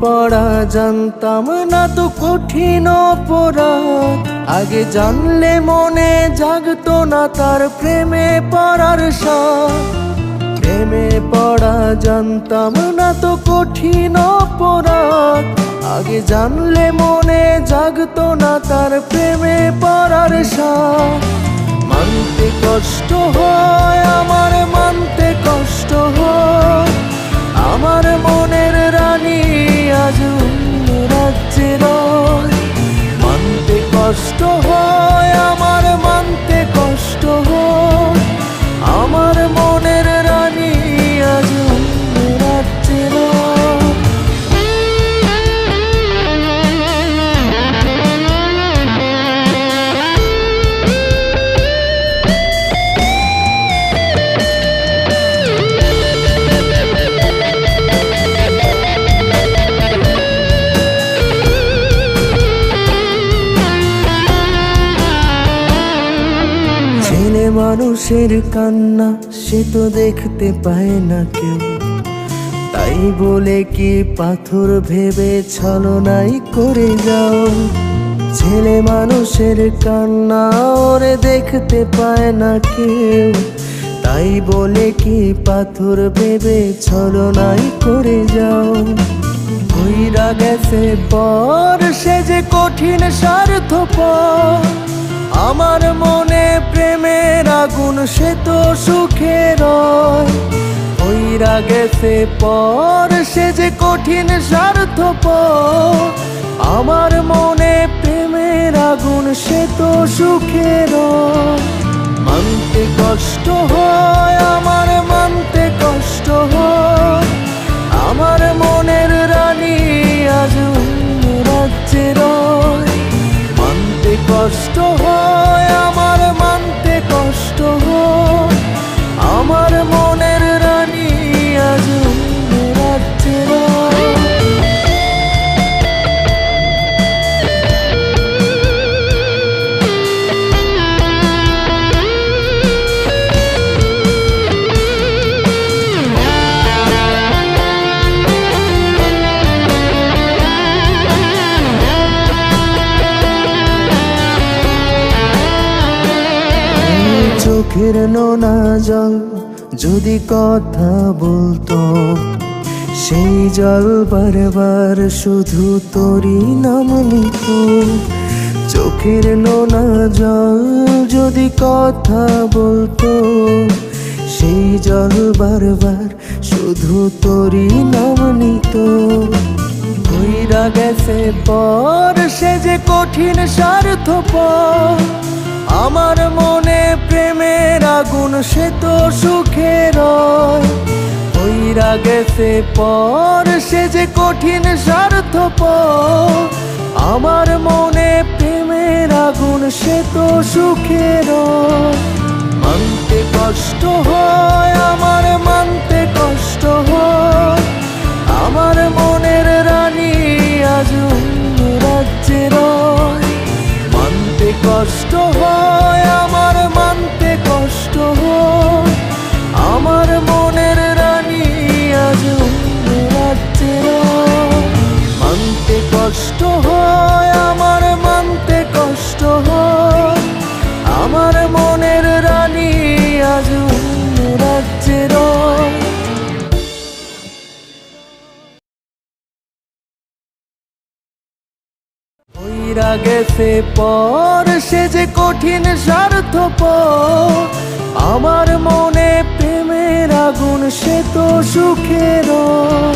পড়া জানতাম না তো কঠিন অপরাধ, আগে জানলে মনে জাগতো না তার প্রেমে পড়ার স্বাদ। প্রেমে পড়া জানতাম না তো কঠিন অপরাধ, আগে জানলে মনে জাগতো না তার প্রেমে পড়ার স্বাদ। মানতে কষ্ট হয় আমার, মানতে কষ্ট হয় আমার মনের রানী আজ অন্য রাজ্যে রয়। মানতে কষ্ট হয় আমার, মানতে কষ্ট হয় আমার মনের রানী আজ অন্য রাজ্যে রয়। ছেলে মানুষের কান্না সে তো দেখতে পায় না কেউ, তাই বলে কি পাথর ভেবে ছলনাই করে যাও। ছেলে মানুষের কান্না ওরে দেখতে পায় না কেউ, তাই বলে কি পাথর ভেবে ছলনাই করে যাও। কইরা গেছে পর সে যে কঠিন স্বার্থপর, আমার মনে প্রেমের আগুন সে তো সুখে রয়। কইরা গেছে পর সে যে কঠিন স্বার্থপর, আমার মনে প্রেমের আগুন সে তো সুখে রয়। মানতে কষ্ট হয় আমার, মানতে কষ্ট হয় আমার মনের রানী আজ অন্য রাজ্যে রয়। মানতে কষ্ট হয় আমার, মানতে কষ্ট হয় আমার মনের রানী আজ অন্য রাজ্যে রয়। চোখের নোনা জল যদি কথা বলতো, সেই জল বারবার শুধু তোরই নাম নিত। চোখের নোনা জল যদি কথা বলতো, সেই জল বারবার শুধু তোরই নাম নিত। কইরা গেছে পর সে যে কঠিন স্বার্থপর, আমার মনে প্রেমের আগুন সে তো সুখে রয়। কইরা গেছে পর সে যে কঠিন স্বার্থপর, আমার মনে প্রেমের আগুন সে তো সুখে রয়। মানতে কষ্ট হয় আমার, মানতে কষ্ট হয় আমার মনের রানী আজ অন্য রাজ্যে রয়। মানতে কষ্ট হয় আমার, মানতে কষ্ট হয় আমার মনের রানী আজ অন্য রাজ্যে রয়। মানতে কষ্ট হয় আমার, মানতে কষ্ট হয় আমার মনের রানী আজ অন্য রাজ্যে রয়। কইরা গেছে পর সে যে কঠিন স্বার্থপর, আমার মনে প্রেমের আগুন সে তো সুখে রয়।